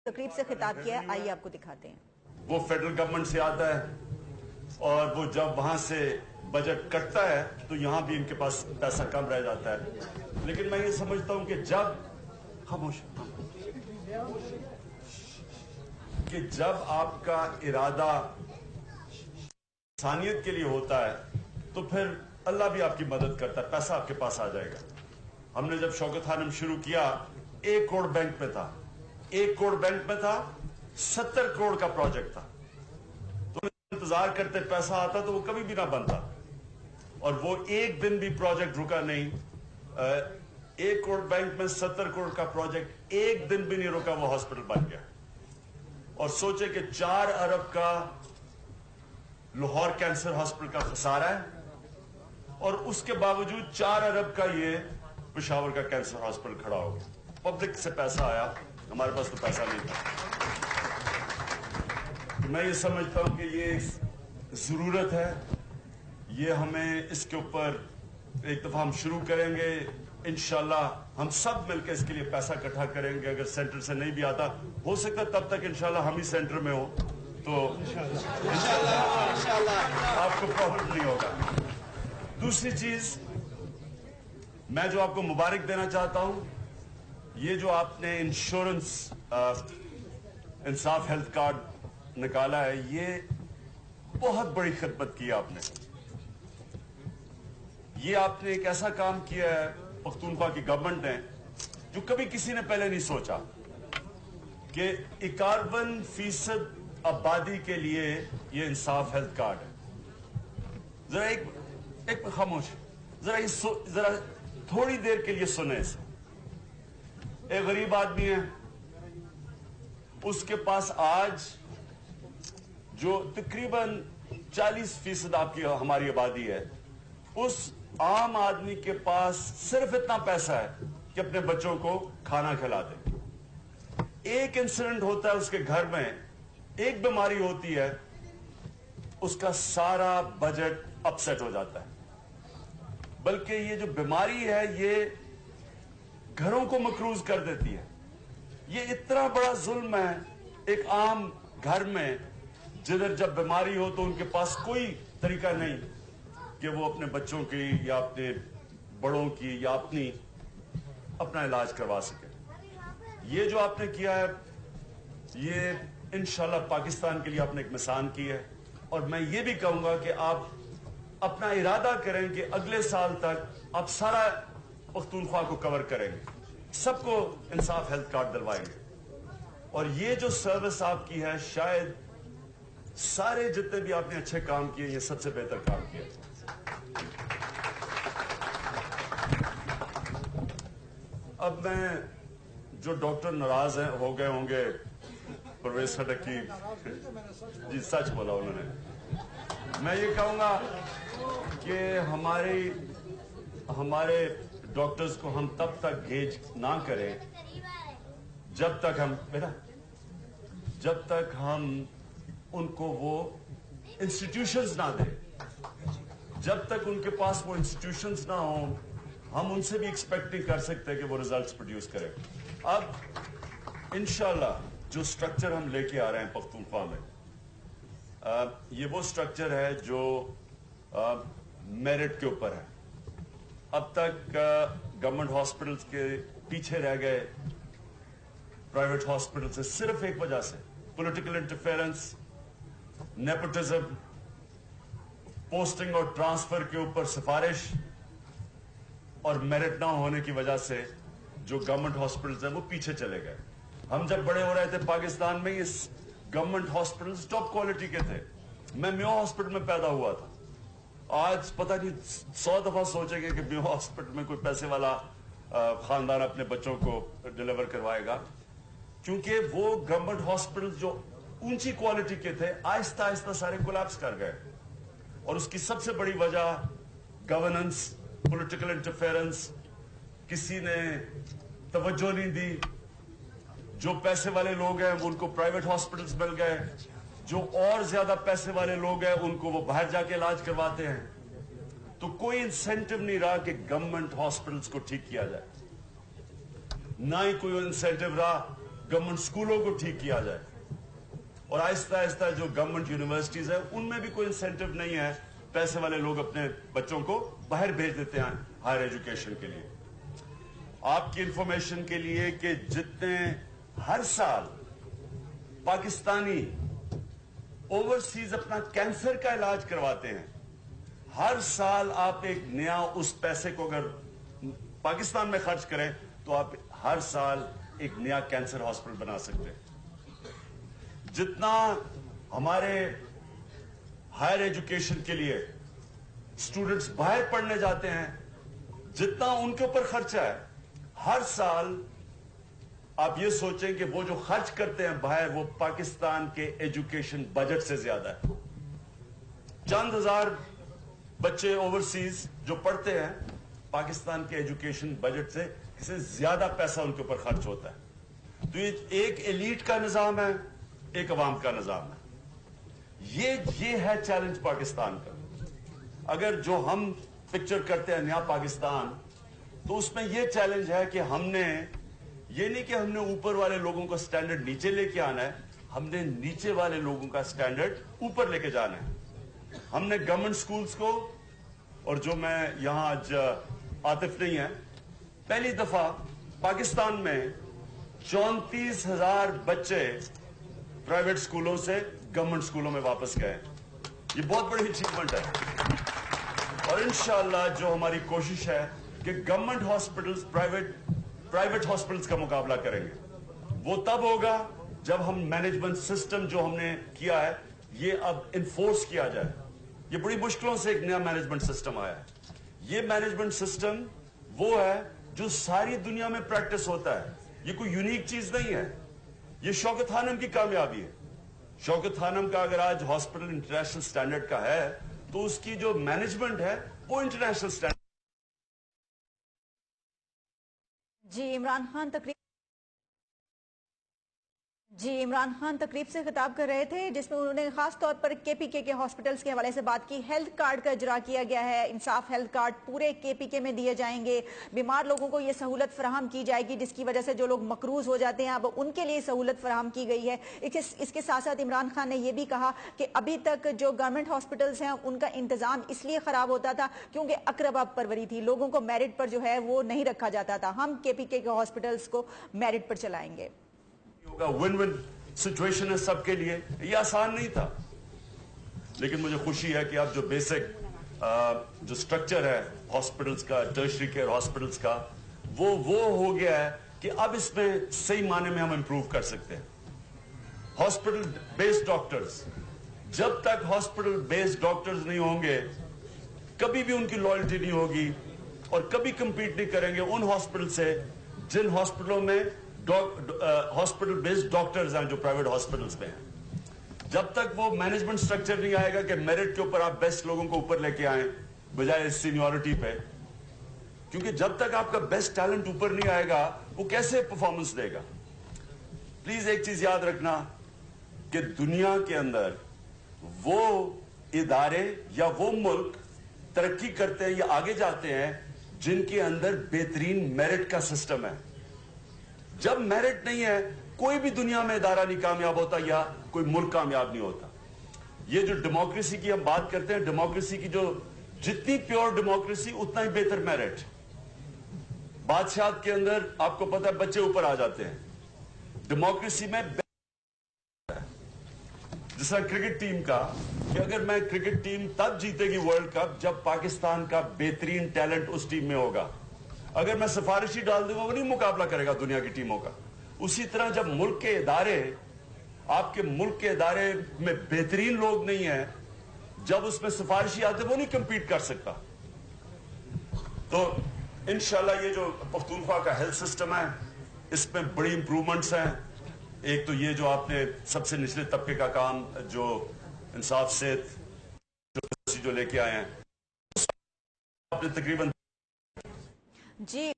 तकरीब से खिताब किया है, आइए आपको दिखाते हैं। वो फेडरल गवर्नमेंट से आता है और वो जब वहां से बजट कटता है तो यहां भी इनके पास पैसा कम रह जाता है। लेकिन मैं ये समझता हूं कि जब आपका इरादा इंसानियत के लिए होता है तो फिर अल्लाह भी आपकी मदद करता है, पैसा आपके पास आ जाएगा। हमने जब शौकत खानम शुरू किया 1 करोड़ बैंक में था, 1 करोड़ बैंक में था, 70 करोड़ का प्रोजेक्ट था। तो इंतजार करते पैसा आता तो वो कभी भी ना बनता, और वो एक दिन भी प्रोजेक्ट रुका नहीं। 1 करोड़ बैंक में 70 करोड़ का प्रोजेक्ट एक दिन भी नहीं रुका, वो हॉस्पिटल बन गया। और सोचे कि 4 अरब का लाहौर कैंसर हॉस्पिटल का खसारा है और उसके बावजूद 4 अरब का ये पेशावर का कैंसर हॉस्पिटल खड़ा हो गया। पब्लिक से पैसा आया, हमारे पास तो पैसा नहीं था। तो मैं ये समझता हूं कि ये जरूरत है, ये हमें इसके ऊपर एक दफा हम शुरू करेंगे इंशाल्लाह। हम सब मिलकर इसके लिए पैसा इकट्ठा करेंगे। अगर सेंटर से नहीं भी आता, हो सकता तब तक इंशाल्लाह हम ही सेंटर में हो तो इंशाल्लाह आपको प्रॉब्लम नहीं होगा। दूसरी चीज मैं जो आपको मुबारक देना चाहता हूं, ये जो आपने इंश्योरेंस इंसाफ हेल्थ कार्ड निकाला है, ये बहुत बड़ी खिदमत की आपने। ये आपने एक ऐसा काम किया है पख्तूनख्वा की गवर्नमेंट ने जो कभी किसी ने पहले नहीं सोचा, कि 51% आबादी के लिए ये इंसाफ हेल्थ कार्ड है। जरा एक खामोश, जरा थोड़ी देर के लिए सुने इसे। एक गरीब आदमी है, उसके पास आज जो तकरीबन 40% आपकी हमारी आबादी है, उस आम आदमी के पास सिर्फ इतना पैसा है कि अपने बच्चों को खाना खिला दे। एक इंसिडेंट होता है उसके घर में, एक बीमारी होती है, उसका सारा बजट अपसेट हो जाता है। बल्कि ये जो बीमारी है ये घरों को मकरूज कर देती है। ये इतना बड़ा जुल्म है एक आम घर में, जिधर जब बीमारी हो तो उनके पास कोई तरीका नहीं कि वो अपने बच्चों की या अपने बड़ों की या अपना इलाज करवा सके। ये जो आपने किया है, ये इंशाल्लाह पाकिस्तान के लिए आपने एक मिसाल की है। और मैं ये भी कहूंगा कि आप अपना इरादा करें कि अगले साल तक आप सारा पख्तूनख्वा को कवर करेंगे, सबको इंसाफ हेल्थ कार्ड दिलवाएंगे। और ये जो सर्विस आपकी है, शायद सारे जितने भी आपने अच्छे काम किए, ये सबसे बेहतर काम किया। अब मैं जो डॉक्टर नाराज हैं हो गए होंगे, परवेज खटक की जी सच बोला उन्होंने। मैं ये कहूंगा कि हमारे डॉक्टर्स को हम तब तक गेज ना करें जब तक हम उनको वो इंस्टीट्यूशंस ना दें। जब तक उनके पास वो इंस्टीट्यूशंस ना हो, हम उनसे भी एक्सपेक्ट नहीं कर सकते कि वो रिजल्ट्स प्रोड्यूस करें। अब इंशाल्लाह जो स्ट्रक्चर हम लेके आ रहे हैं पख्तूनख्वा में, ये वो स्ट्रक्चर है जो मेरिट के ऊपर है। अब तक गवर्नमेंट हॉस्पिटल्स के पीछे रह गए प्राइवेट हॉस्पिटल से सिर्फ एक वजह से, पॉलिटिकल इंटरफेरेंस, नेपोटिज्म, पोस्टिंग और ट्रांसफर के ऊपर सिफारिश और मेरिट ना होने की वजह से जो गवर्नमेंट हॉस्पिटल्स हैं वो पीछे चले गए। हम जब बड़े हो रहे थे पाकिस्तान में, इस गवर्नमेंट हॉस्पिटल्स टॉप क्वालिटी के थे। मैं म्यो हॉस्पिटल में पैदा हुआ था। आज पता नहीं 100 दफा सोचेंगे कि म्यो हॉस्पिटल में कोई पैसे वाला खानदान अपने बच्चों को डिलीवर करवाएगा, क्योंकि वो गवर्नमेंट हॉस्पिटल जो ऊंची क्वालिटी के थे आहिस्ता आहिस्ता सारे कोलैप्स कर गए। और उसकी सबसे बड़ी वजह गवर्नेंस, पॉलिटिकल इंटरफेरेंस, किसी ने तवज्जो नहीं दी। जो पैसे वाले लोग हैं वो उनको प्राइवेट हॉस्पिटल्स मिल गए, जो और ज्यादा पैसे वाले लोग हैं उनको वो बाहर जाके इलाज करवाते हैं। तो कोई इंसेंटिव नहीं रहा कि गवर्नमेंट हॉस्पिटल्स को ठीक किया जाए, ना ही कोई इंसेंटिव रहा गवर्नमेंट स्कूलों को ठीक किया जाए, और आहिस्ता आहिस्ता जो गवर्नमेंट यूनिवर्सिटीज है उनमें भी कोई इंसेंटिव नहीं है, पैसे वाले लोग अपने बच्चों को बाहर भेज देते हैं हायर एजुकेशन के लिए। आपकी इंफॉर्मेशन के लिए कि जितने हर साल पाकिस्तानी ओवरसीज अपना कैंसर का इलाज करवाते हैं, हर साल आप एक नया उस पैसे को अगर पाकिस्तान में खर्च करें तो आप हर साल एक नया कैंसर हॉस्पिटल बना सकते हैं। जितना हमारे हायर एजुकेशन के लिए स्टूडेंट्स बाहर पढ़ने जाते हैं, जितना उनके ऊपर खर्चा है हर साल, आप ये सोचें कि वो जो खर्च करते हैं बाहर वो पाकिस्तान के एजुकेशन बजट से ज्यादा है। चंद हजार बच्चे ओवरसीज जो पढ़ते हैं, पाकिस्तान के एजुकेशन बजट से ज्यादा पैसा उनके ऊपर खर्च होता है। तो ये एक एलीट का निजाम है, एक अवाम का निजाम है। ये है चैलेंज पाकिस्तान का। अगर जो हम पिक्चर करते हैं नया पाकिस्तान, तो उसमें यह चैलेंज है कि हमने ये नहीं कि हमने ऊपर वाले लोगों का स्टैंडर्ड नीचे लेके आना है, हमने नीचे वाले लोगों का स्टैंडर्ड ऊपर लेके जाना है। हमने गवर्नमेंट स्कूल्स को, और जो मैं यहां आज आतिफ नहीं है, पहली दफा पाकिस्तान में 34,000 बच्चे प्राइवेट स्कूलों से गवर्नमेंट स्कूलों में वापस गए। ये बहुत बड़ी अचीवमेंट है। और इंशाअल्लाह जो हमारी कोशिश है कि गवर्नमेंट हॉस्पिटल्स प्राइवेट हॉस्पिटल्स का मुकाबला करेंगे, वो तब होगा जब हम मैनेजमेंट सिस्टम जो हमने किया है ये अब इन्फोर्स किया जाए। ये बड़ी मुश्किलों से एक नया मैनेजमेंट सिस्टम आया है। ये मैनेजमेंट सिस्टम वो है जो सारी दुनिया में प्रैक्टिस होता है। ये कोई यूनिक चीज नहीं है। ये शौकत खानम की कामयाबी है। शौकत खानम का अगर आज हॉस्पिटल इंटरनेशनल स्टैंडर्ड का है तो उसकी जो मैनेजमेंट है वो इंटरनेशनल स्टैंडर्ड। जी इमरान खान तकरीब से खिताब कर रहे थे, जिसमें उन्होंने खास तौर पर केपीके के हॉस्पिटल्स के हवाले से बात की। हेल्थ कार्ड का इजरा किया गया है, इंसाफ हेल्थ कार्ड पूरे केपीके में दिए जाएंगे। बीमार लोगों को यह सहूलत फराहम की जाएगी, जिसकी वजह से जो लोग मकरूज हो जाते हैं अब उनके लिए सहूलत फराहम की गई है। इसके साथ साथ इमरान खान ने यह भी कहा कि अभी तक जो गवर्नमेंट हॉस्पिटल्स हैं उनका इंतजाम इसलिए खराब होता था क्योंकि अकरबा परवरी थी, लोगों को मेरिट पर जो है वो नहीं रखा जाता था। हम केपीके के हॉस्पिटल्स को मेरिट पर चलाएंगे। विन विन सिचुएशन है सबके लिए। ये आसान नहीं था, लेकिन मुझे खुशी है कि अब जो बेसिक जो स्ट्रक्चर है हॉस्पिटल्स का, टर्शरी केयर हॉस्पिटल्स का, वो हो गया है कि अब इसमें सही माने में हम इंप्रूव कर सकते हैं। हॉस्पिटल बेस्ड डॉक्टर्स, जब तक हॉस्पिटल बेस्ड डॉक्टर्स नहीं होंगे कभी भी उनकी लॉयल्टी नहीं होगी और कभी कंपीट नहीं करेंगे उन हॉस्पिटल से जिन हॉस्पिटलों में हॉस्पिटल बेस्ड डॉक्टर्स हैं, जो प्राइवेट हॉस्पिटल्स में हैं। जब तक वो मैनेजमेंट स्ट्रक्चर नहीं आएगा कि मेरिट के ऊपर आप बेस्ट लोगों को ऊपर लेके आए बजाय सीनियरिटी पे, क्योंकि जब तक आपका बेस्ट टैलेंट ऊपर नहीं आएगा वो कैसे परफॉर्मेंस देगा। प्लीज एक चीज याद रखना कि दुनिया के अंदर वो इदारे या वो मुल्क तरक्की करते हैं या आगे जाते हैं जिनके अंदर बेहतरीन मेरिट का सिस्टम है। जब मेरिट नहीं है कोई भी दुनिया में इदारा नहीं कामयाब होता या कोई मुल्क कामयाब नहीं होता। ये जो डेमोक्रेसी की हम बात करते हैं, डेमोक्रेसी की जो जितनी प्योर डेमोक्रेसी उतना ही बेहतर मेरिट। बादशाह के अंदर आपको पता है बच्चे ऊपर आ जाते हैं। डेमोक्रेसी में जैसा क्रिकेट टीम का कि अगर मैं क्रिकेट टीम तब जीतेगी वर्ल्ड कप जब पाकिस्तान का बेहतरीन टैलेंट उस टीम में होगा। अगर मैं सिफारिशी डाल दूंगा वो नहीं मुकाबला करेगा दुनिया की टीमों का। उसी तरह जब मुल्क के इदारे, आपके मुल्क के इदारे में बेहतरीन लोग नहीं है, जब उसमें सिफारिशी आते वो नहीं कंपीट कर सकता। तो इंशाल्लाह ये जो पख्तूनख्वा का हेल्थ सिस्टम है इसमें बड़ी इंप्रूवमेंट्स हैं। एक तो ये जो आपने सबसे निचले तबके का काम जो इंसाफ से जो लेके आए हैं आपने तकरीबन जी